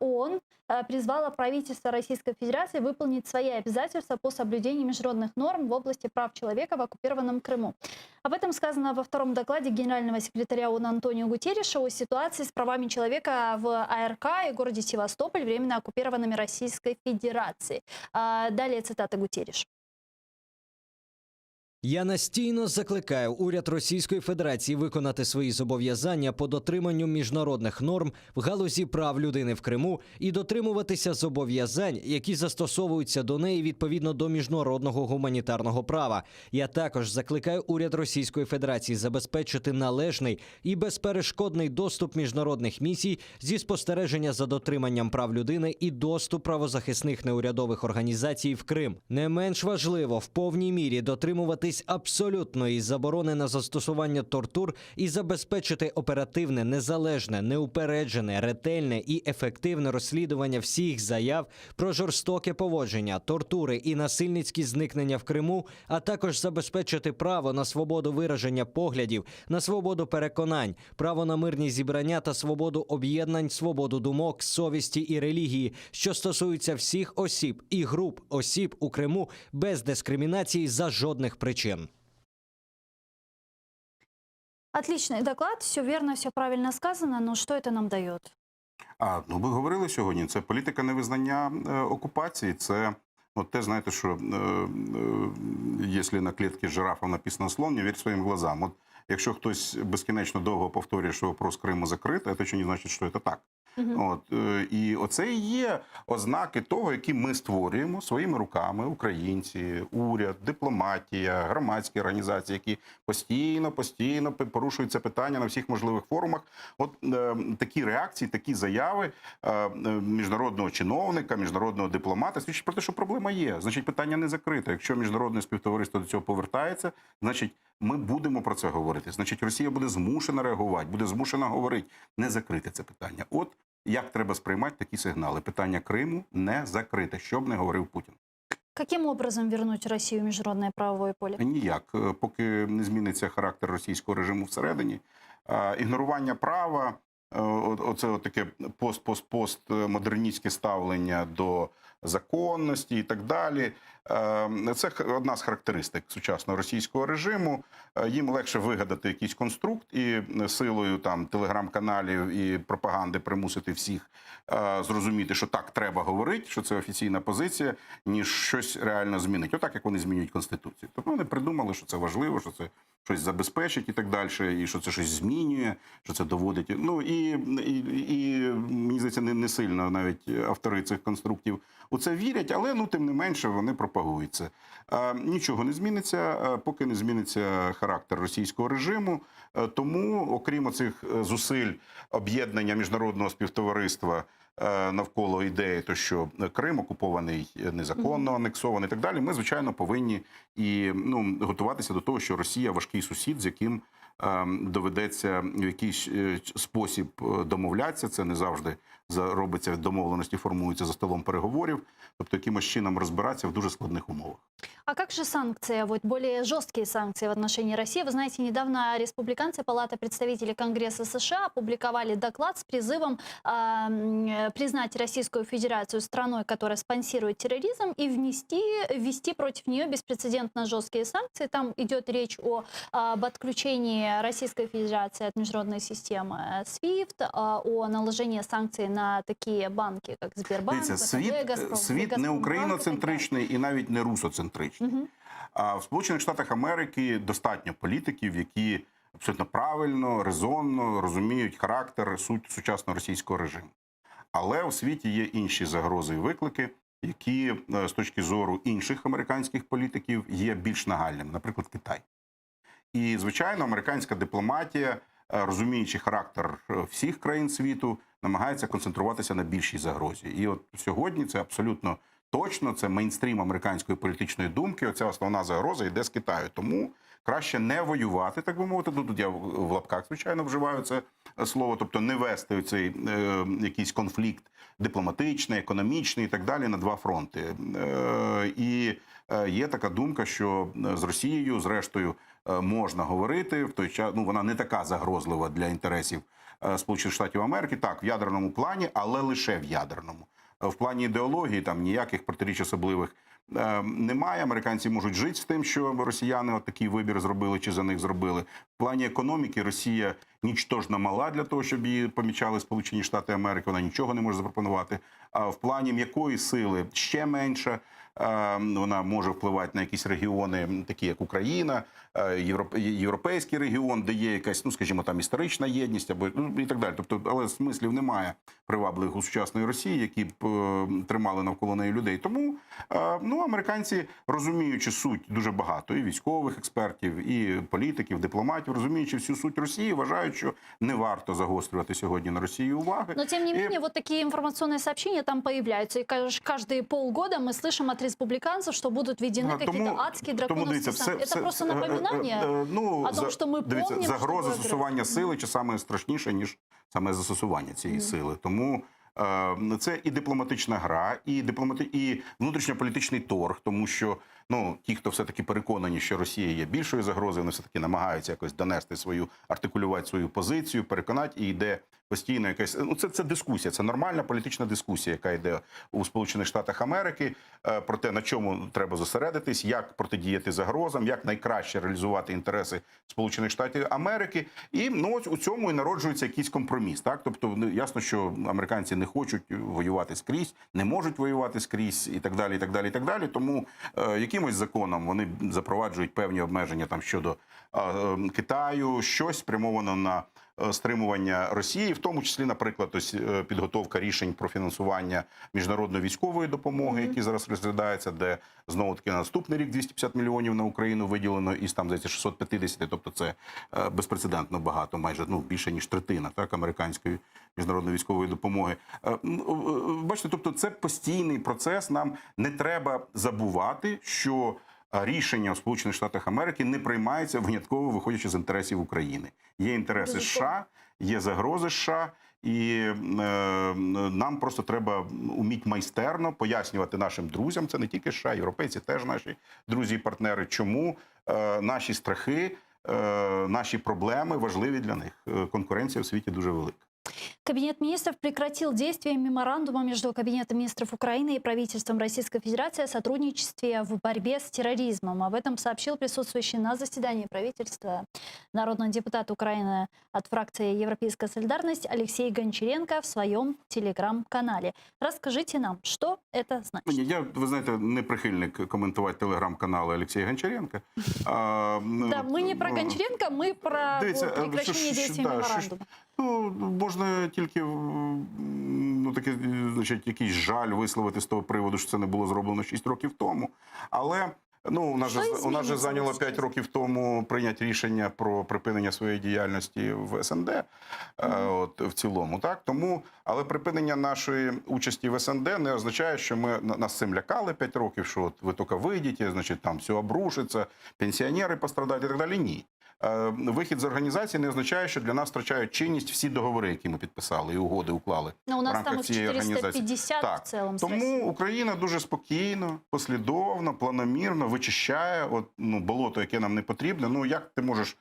ООН призвала правительство Российской Федерации выполнить свои обязательства по соблюдению международных норм в области прав человека в оккупированном Крыму. Об этом сказано во втором докладе генерального секретаря ООН Антонио Гутерриша о ситуации с правами человека в АРК и городе Севастополь, временно оккупированными Российской Федерацией. Далее цитата Гутерриша. Я настійно закликаю уряд Російської Федерації виконати свої зобов'язання по дотриманню міжнародних норм в галузі прав людини в Криму і дотримуватися зобов'язань, які застосовуються до неї відповідно до міжнародного гуманітарного права. Я також закликаю уряд Російської Федерації забезпечити належний і безперешкодний доступ міжнародних місій зі спостереження за дотриманням прав людини і доступ правозахисних неурядових організацій в Крим. Не менш важливо в повній мірі дотримуватись абсолютної заборони на застосування тортур і забезпечити оперативне, незалежне, неупереджене, ретельне і ефективне розслідування всіх заяв про жорстоке поводження, тортури і насильницькі зникнення в Криму, а також забезпечити право на свободу вираження поглядів, на свободу переконань, право на мирні зібрання та свободу об'єднань, свободу думок, совісті і релігії, що стосуються всіх осіб і груп осіб у Криму без дискримінації за жодних причин. Отличный доклад, все верно, все правильно сказано, но что это нам дает? Ви говорили сьогодні, це політика невизнання окупації, це те, знаєте, що якщо на клітці жирафа написано «слон, не вірь своїм глазам». От якщо хтось безкінечно довго повторює, що вопрос Криму закритий, це ще не значить, що це так. І оце і є ознаки того, які ми створюємо своїми руками, українці, уряд, дипломатія, громадські організації, які постійно порушують це питання на всіх можливих форумах. От такі реакції, такі заяви міжнародного чиновника, міжнародного дипломата свідчать про те, що проблема є. Значить, питання не закрите. Якщо міжнародне співтовариство до цього повертається, значить, ми будемо про це говорити. Значить, Росія буде змушена реагувати, буде змушена говорити. Не закрите це питання. От як треба сприймати такі сигнали. Питання Криму не закрите, що б не говорив Путін. Каким образом вернуть Россию в международное правовое поле? Ніяк. Поки не зміниться характер російського режиму всередині. Ігнорування права, оце таке постмодерністське ставлення до законності і так далі. Це одна з характеристик сучасного російського режиму. Їм легше вигадати якийсь конструкт і силою телеграм-каналів і пропаганди примусити всіх зрозуміти, що так треба говорити, що це офіційна позиція, ніж щось реально змінить. Отак, як вони змінюють Конституцію. Тобто вони придумали, що це важливо, що це щось забезпечить і так далі, і що це щось змінює, що це доводить. І мені здається, не сильно навіть автори цих конструктів у це вірять, але, тим не менше, вони пропагують це. Нічого не зміниться, поки не зміниться характер російського режиму. Тому, окрім цих зусиль об'єднання міжнародного співтовариства навколо ідеї, то що Крим окупований незаконно, анексований і так далі, ми, звичайно, повинні і готуватися до того, що Росія важкий сусід, з яким доведеться в якийсь спосіб домовлятися. Це не завжди робиться, домовленості формуються за столом переговорів, тобто якимось чином розбиратися в дуже складних умовах. А как же санкции, вот более жесткие санкции в отношении России? Вы знаете, недавно республиканцы Палаты представителей Конгресса США опубликовали доклад с призывом признать Российскую Федерацию страной, которая спонсирует терроризм, и ввести против нее беспрецедентно жесткие санкции. Там идет речь об отключении Российской Федерации от международной системы SWIFT, о наложении санкций на такі банки, як Сбербанк, Дивіться, ВТБ, світ не україноцентричний і навіть не русоцентричний. А в Сполучених Штатах Америки достатньо політиків, які абсолютно правильно, резонно розуміють характер, суть сучасного російського режиму. Але у світі є інші загрози і виклики, які з точки зору інших американських політиків є більш нагальними, наприклад, Китай. І, звичайно, американська дипломатія, розуміючи характер всіх країн світу, намагається концентруватися на більшій загрозі. І от сьогодні це абсолютно точно, це мейнстрім американської політичної думки, оця основна загроза йде з Китаю. Тому краще не воювати, так би мовити, тут я в лапках, звичайно, вживаю це слово, тобто не вести цей якийсь конфлікт дипломатичний, економічний і так далі на два фронти. І є така думка, що з Росією, зрештою, можна говорити, в той час, вона не така загрозлива для інтересів Сполучених Штатів Америки, так, в ядерному плані, але лише в ядерному. В плані ідеології там ніяких протиріч особливих немає. Американці можуть жити з тим, що росіяни от такий вибір зробили чи за них зробили. В плані економіки Росія нічтожно мала для того, щоб її помічали Сполучені Штати Америки. Вона нічого не може запропонувати. А в плані м'якої сили ще менша. Вона може впливати на якісь регіони, такі як Україна, європейський регіон, де є якась, скажімо, там історична єдність або і так далі. Тобто, але смислів немає привабливих у сучасної Росії, які б тримали навколо неї людей. Тому американці, розуміючи суть дуже багато і військових експертів, і політиків, дипломатів, розуміючи всю суть Росії, вважають, що не варто загострювати сьогодні на Росію уваги. Но тем не менее, вот такие информационные сообщения там появляются. И каждые полгода мы слышим от республиканцев, что будут введены какие-то адские драконовские санкции. Это просто напоминание о том, що ми помним, загроза що застосування сили чи саме страшніше, ніж саме застосування цієї сили. Тому це і дипломатична гра, і внутрішньополітичний торг, тому що ті, хто все-таки переконані, що Росія є більшою загрозою, вони все-таки намагаються якось донести артикулювати свою позицію, переконати, і йде постійно якась... Це дискусія, це нормальна політична дискусія, яка йде у Сполучених Штатах Америки про те, на чому треба зосередитись, як протидіяти загрозам, як найкраще реалізувати інтереси Сполучених Штатів Америки. І у цьому і народжується якийсь компроміс. Так? Тобто ясно, що американці не хочуть воювати скрізь, не можуть воювати скрізь і так далі, і так далі, і так далі. Тому якимось законом вони запроваджують певні обмеження там щодо Китаю, щось спрямовано на стримування Росії, в тому числі, наприклад, ось підготовка рішень про фінансування міжнародної військової допомоги, які зараз розглядаються, де знову-таки на наступний рік 250 мільйонів на Україну виділено із там, здається, 650, тобто це безпрецедентно багато, майже більше ніж третина американської міжнародної військової допомоги. Бачите, тобто це постійний процес, нам не треба забувати, що рішення в Сполучених Штатах Америки не приймаються винятково виходячи з інтересів України. Є інтереси США, є загрози США, і нам просто треба вміти майстерно пояснювати нашим друзям, це не тільки США, європейці теж наші друзі і партнери, чому наші страхи, наші проблеми важливі для них. Конкуренція в світі дуже велика. Кабинет министров прекратил действие меморандума между Кабинетом министров Украины и правительством Российской Федерации о сотрудничестве в борьбе с терроризмом. Об этом сообщил присутствующий на заседании правительства народный депутат Украины от фракции «Европейская солидарность» Алексей Гончаренко в своем телеграм-канале. Расскажите нам, что это значит? Я, ви знаєте, не прихильник коментувати телеграм-канали Олексія Гончаренка. Да, мы не про Гончаренко, мы про прекращение действия меморандума. Можна тільки якийсь жаль висловити з того приводу, що це не було зроблено 6 років тому. Але Ну, у нас Що же у нас же зміниться зайняло ось 5 зараз? років тому прийняти рішення про припинення своєї діяльності в СНД, от в цілому, так тому, але припинення нашої участі в СНД не означає, що нас цим лякали 5 років, що от ви тільки вийдете, значить там все обрушиться, пенсіонери пострадають і так далі. Ні. Вихід з організації не означає, що для нас втрачають чинність всі договори, які ми підписали, і угоди уклали Но у в нас рамках там их цієї організації. 450 Так. в целом. с Россией. Тому Україна дуже спокійно, послідовно, планомірно вичищає болото, яке нам не потрібне. Ну як ти можеш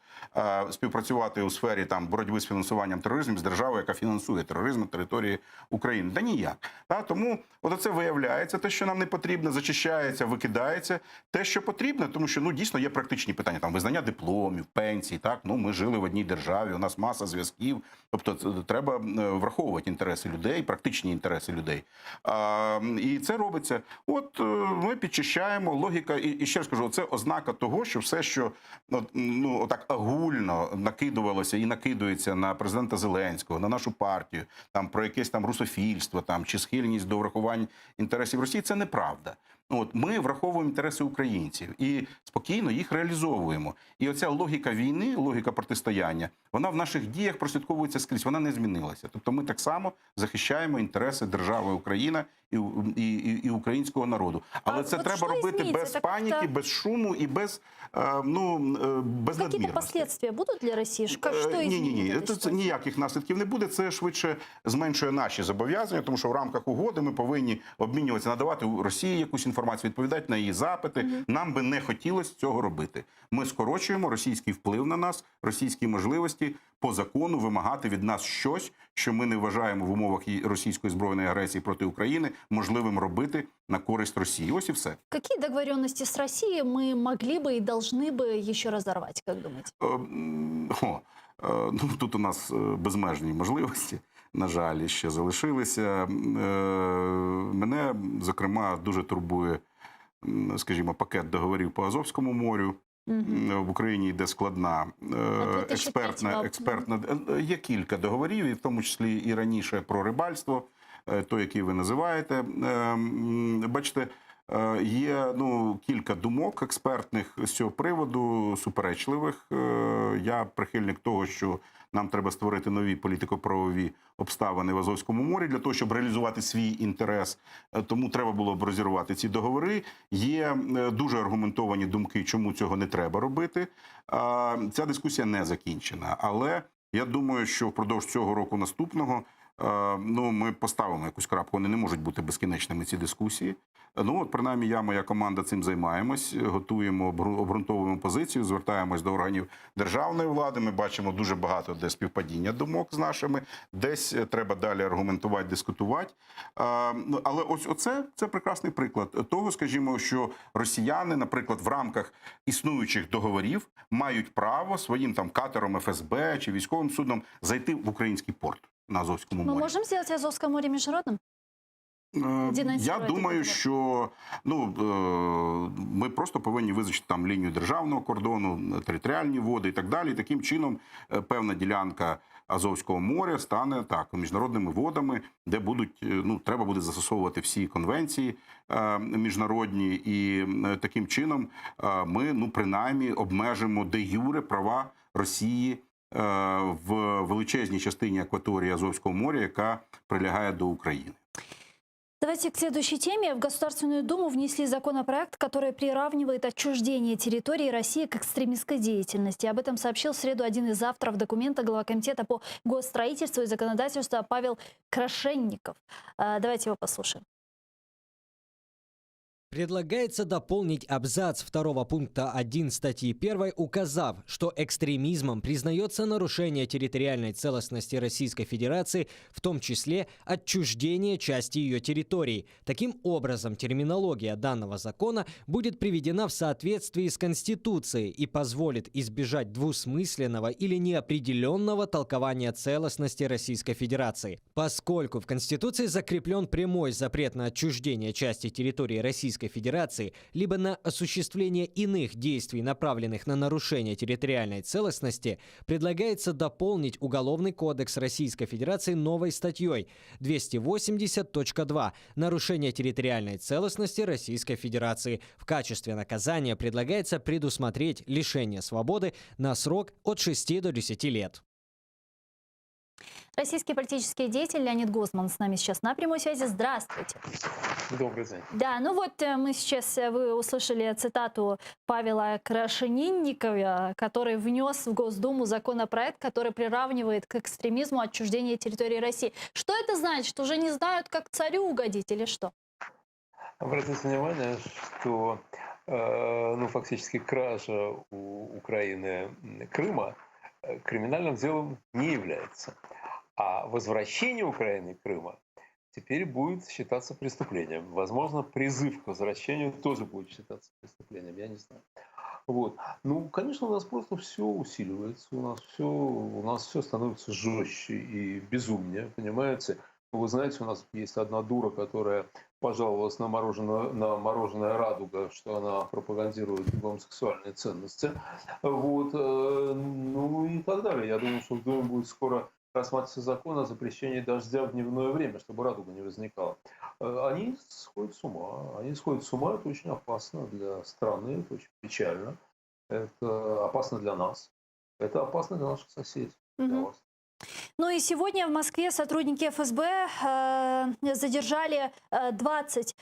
співпрацювати у сфері там боротьби з фінансуванням тероризму з державою, яка фінансує тероризм на території України? Да ніяк. Тому це виявляється, те, що нам не потрібно, зачищається, викидається. Те, що потрібно, тому що дійсно є практичні питання, там визнання дипломів, пенсій. Так, ми жили в одній державі, у нас маса зв'язків. Тобто треба враховувати інтереси людей, практичні інтереси людей. І це робиться. От ми підчищаємо, логіка, і ще раз кажу, це ознака того, що все, що отак огульно накидувалося і накидується на президента Зеленського, на нашу партію, там про якесь там русофільство, там чи схильність до врахування інтересів Росії, це неправда. Ми враховуємо інтереси українців і спокійно їх реалізовуємо. І оця логіка війни, логіка протистояння, вона в наших діях прослідковується скрізь, вона не змінилася. Тобто ми так само захищаємо інтереси держави Україна і українського народу. Але це треба робити без паніки, без шуму і без надмірності. Какие-то последствия будут для России? Что Ні. Це ніяких наслідків не буде. Це швидше зменшує наші зобов'язання, тому що в рамках угоди ми повинні обмінюватися, надавати Росії якусь інформацію, відповідати на її запити. Нам би не хотілося цього робити. Ми скорочуємо російський вплив на нас, російські можливості по закону вимагати від нас щось, що ми не вважаємо в умовах російської збройної агресії проти України можливим робити на користь Росії. Ось і все. Какие договоренности с Россией мы могли бы и должны бы еще разорвать, как думаете? Тут у нас безмежні можливості, на жаль, ще залишилися. Мене, зокрема, дуже турбує, скажімо, пакет договорів по Азовському морю. В Україні йде складна експертна. Є кілька договорів, і в тому числі і раніше про рибальство, той, який ви називаєте. Бачите, є кілька думок експертних з цього приводу, суперечливих. Я прихильник того, що нам треба створити нові політико-правові обставини в Азовському морі для того, щоб реалізувати свій інтерес. Тому треба було б розірвати ці договори. Є дуже аргументовані думки, чому цього не треба робити. Ця дискусія не закінчена. Але я думаю, що впродовж цього року наступного ми поставимо якусь крапку. Вони не можуть бути безкінечними, ці дискусії. Принаймні, моя команда цим займаємось, готуємо, обґрунтовуємо позицію, звертаємось до органів державної влади. Ми бачимо дуже багато де співпадіння думок з нашими, десь треба далі аргументувати, дискутувати. Але це прекрасний приклад того, скажімо, що росіяни, наприклад, в рамках існуючих договорів мають право своїм там катером ФСБ чи військовим судном зайти в український порт на Азовському морі. Мы можем сделать Азовское море международным? Я думаю, що ми просто повинні визначити там лінію державного кордону, територіальні води і так далі. Таким чином певна ділянка Азовського моря стане міжнародними водами, де треба буде застосовувати всі конвенції міжнародні, і таким чином ми принаймні обмежимо де юре права Росії в величезній частині акваторії Азовського моря, яка прилягає до України. Давайте к следующей теме. В Государственную Думу внесли законопроект, который приравнивает отчуждение территории России к экстремистской деятельности. Об этом сообщил в среду один из авторов документа глава комитета по госстроительству и законодательству Павел Крашенников. Давайте его послушаем. Предлагается дополнить абзац 2 пункта 1 статьи 1, указав, что экстремизмом признается нарушение территориальной целостности Российской Федерации, в том числе отчуждение части ее территории. Таким образом, терминология данного закона будет приведена в соответствии с Конституцией и позволит избежать двусмысленного или неопределенного толкования целостности Российской Федерации. Поскольку в Конституции закреплен прямой запрет на отчуждение части территории Российской Российской Федерации, либо на осуществление иных действий, направленных на нарушение территориальной целостности, предлагается дополнить Уголовный кодекс Российской Федерации новой статьей 280.2 «Нарушение территориальной целостности Российской Федерации». В качестве наказания предлагается предусмотреть лишение свободы на срок от 6 до 10 лет. Российский политический деятель Леонид Гозман с нами сейчас на прямой связи. Здравствуйте. Добрый день. Да, ну вот мы сейчас, вы услышали цитату Павела Крашенинникова, который внес в Госдуму законопроект, который приравнивает к экстремизму отчуждение территории России. Что это значит? Уже не знают, как царю угодить или что? Обратите внимание, что фактически кража у Украины Крыма криминальным делом не является. А возвращение Украины Крыма теперь будет считаться преступлением. Возможно, призыв к возвращению тоже будет считаться преступлением, я не знаю. Вот. Ну, конечно, у нас просто все усиливается, у нас все становится жестче и безумнее, понимаете? Вы знаете, у нас есть одна дура, которая пожаловалась на мороженое «Радуга», что она пропагандирует гомосексуальные ценности. Вот. Ну и так далее. Я думаю, что в Думе будет скоро рассматриваться закон о запрещении дождя в дневное время, чтобы радуга не возникала. Они сходят с ума. Это очень опасно для страны, это очень печально. Это опасно для нас. Это опасно для наших соседей, для вас. Ну и сегодня в Москве сотрудники ФСБ задержали 20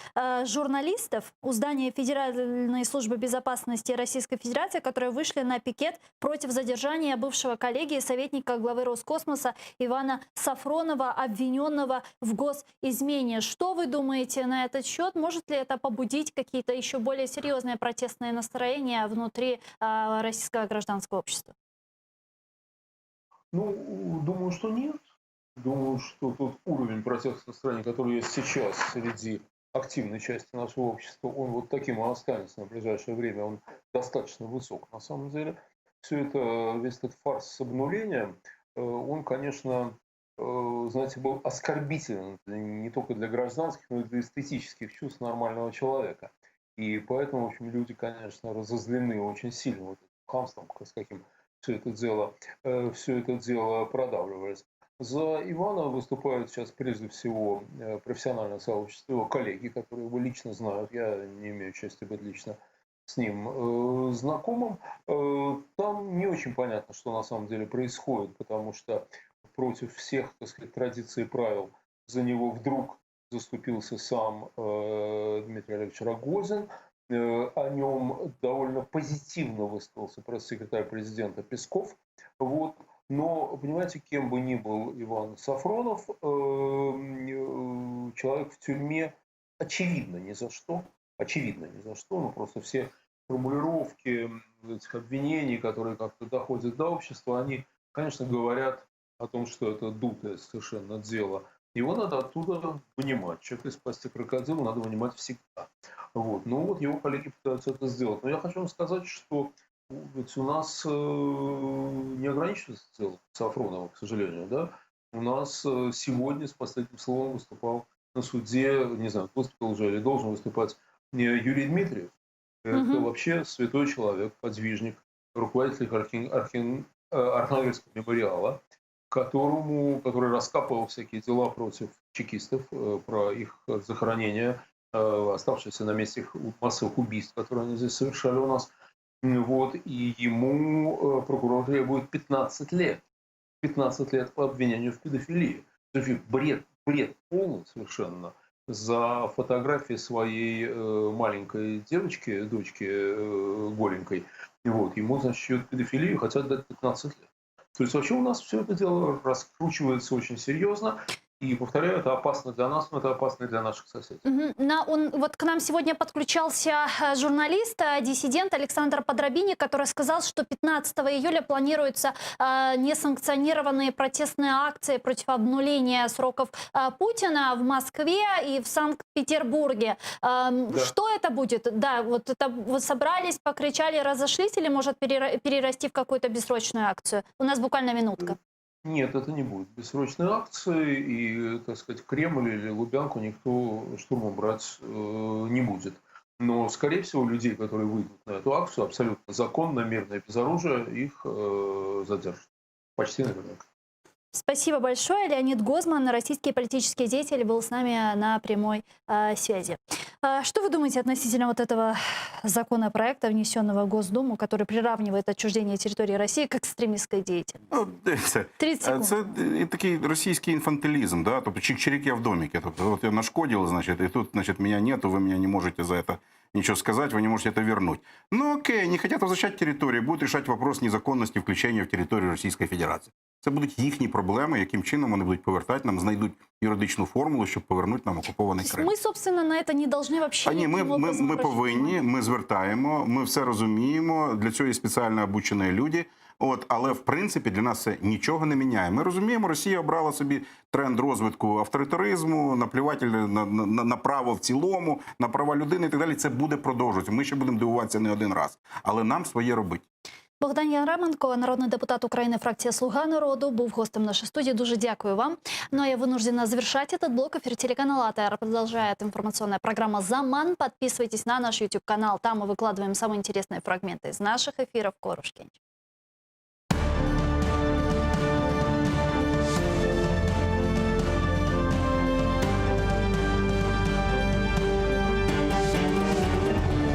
журналистов у здания Федеральной службы безопасности Российской Федерации, которые вышли на пикет против задержания бывшего коллеги и советника главы Роскосмоса Ивана Сафронова, обвиненного в госизмене. Что вы думаете на этот счет? Может ли это побудить какие-то еще более серьезные протестные настроения внутри российского гражданского общества? Ну, думаю, что нет. Думаю, что тот уровень протестных настроений, который есть сейчас среди активной части нашего общества, он вот таким и останется на ближайшее время. Он достаточно высок. На самом деле, весь этот фарс с обнулением, он, конечно, знаете, был оскорбителен не только для гражданских, но и для эстетических чувств нормального человека. И поэтому, в общем, люди, конечно, разозлены очень сильно вот этим хамством, с каким все это дело продавливается. За Ивана выступают сейчас прежде всего профессиональное сообщество, его коллеги, которые его лично знают. Я не имею чести быть лично с ним знакомым. Там не очень понятно, что на самом деле происходит, потому что против всех, так сказать, традиций и правил за него вдруг заступился сам Дмитрий Олегович Рогозин. О нем довольно позитивно высказался пресс-секретарь президента Песков. Вот. Но, понимаете, кем бы ни был Иван Сафронов, человек в тюрьме очевидно ни за что. Но просто все формулировки этих обвинений, которые как-то доходят до общества, они, конечно, говорят о том, что это дутое совершенно дело. Его надо оттуда вынимать. Человека из пасти крокодила надо вынимать всегда. Вот. Ну вот его коллеги пытаются это сделать. Но я хочу вам сказать, что ведь у нас не ограничивается дело Сафронова, к сожалению. Да? У нас сегодня с последним словом выступал на суде, не знаю, выступил уже или должен выступать Юрий Дмитриев. Это вообще святой человек, подвижник, руководитель Архангельского мемориала, который раскапывал всякие дела против чекистов, про их захоронение, оставшиеся на месте массовых убийств, которые они здесь совершали у нас. Вот, и ему прокурор требует 15 лет. 15 лет по обвинению в педофилии. Бред полный совершенно. За фотографии своей маленькой девочки, дочки голенькой. Вот, ему, значит, считают педофилию, хотят дать 15 лет. То есть вообще у нас все это дело раскручивается очень серьезно. И, повторяю, это опасно для нас, но это опасно и для наших соседей. Вот к нам сегодня подключался журналист, диссидент Александр Подробинник, который сказал, что 15 июля планируются несанкционированные протестные акции против обнуления сроков Путина в Москве и в Санкт-Петербурге. Да. Что это будет? Да, вот это вы собрались, покричали, разошлись или может перерасти в какую-то бессрочную акцию? У нас буквально минутка. Нет, это не будет бессрочной акции, и, так сказать, Кремль или Лубянку никто штурмом брать не будет. Но, скорее всего, людей, которые выйдут на эту акцию, абсолютно законно, мирно, без оружия, их задержат. Почти наверняка. Спасибо большое. Леонид Гозман, российский политический деятель, был с нами на прямой связи. Что вы думаете относительно вот этого законопроекта, внесенного в Госдуму, который приравнивает отчуждение территории России к экстремистской деятельности? Ну, дивіться, 30 секунд. це і такий російський інфантилізм, да? Тобто чик-чирик в домике. Тобто, от я нашкодил, значит, и тут, значит, меня нету, вы меня не можете за это ничего сказать, вы не можете это вернуть. Ну окей, не хотят возвращать территорию, будут решать вопрос незаконности включения в територію Російської Федерації. Це будуть їхні проблеми, яким чином вони будуть повертати нам, знайдуть юридичну формулу, щоб повернути нам окупований Крим. Мы, собственно, на это не должны вообще... А ні, никаким образом ми обращать повинні, внимание. ми звертаємо, ми все розуміємо, для цього є спеціально обучені люди. От, але в принципі для нас це нічого не міняє. Ми розуміємо, Росія обрала собі тренд розвитку авторитаризму, наплюватель на право в цілому, на права людини і так далі. Це буде продовжуватися. Ми ще будемо дивуватися не один раз. Але нам своє робити. Богдан Яременко, народний депутат України, фракція «Слуга народу», був гостем нашей студии. Дуже дякую вам. Ну а я вынуждена завершать этот блок. Эфир телеканала АТР продолжает информационная программа «Заман». Подписывайтесь на наш YouTube-канал. Там мы выкладываем самые интересные фрагменты из наших эфиров. Корушкин.